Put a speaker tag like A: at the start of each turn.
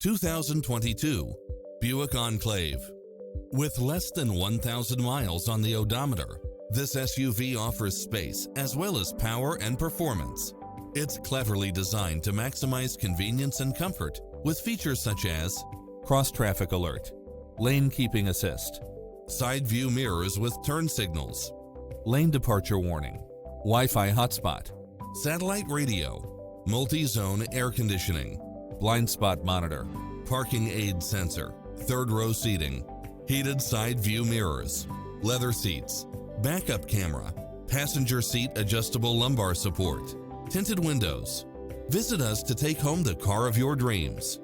A: 2022 Buick Enclave. With less than 1,000 miles on the odometer, this SUV offers space as well as power and performance. It's cleverly designed to maximize convenience and comfort with features such as cross-traffic alert, lane keeping assist, side view mirrors with turn signals, lane departure warning, Wi-Fi hotspot, satellite radio, multi-zone air conditioning, blind spot monitor, parking aid sensor, third row seating, heated side view mirrors, leather seats, backup camera, passenger seat adjustable lumbar support, tinted windows. Visit us to take home the car of your dreams.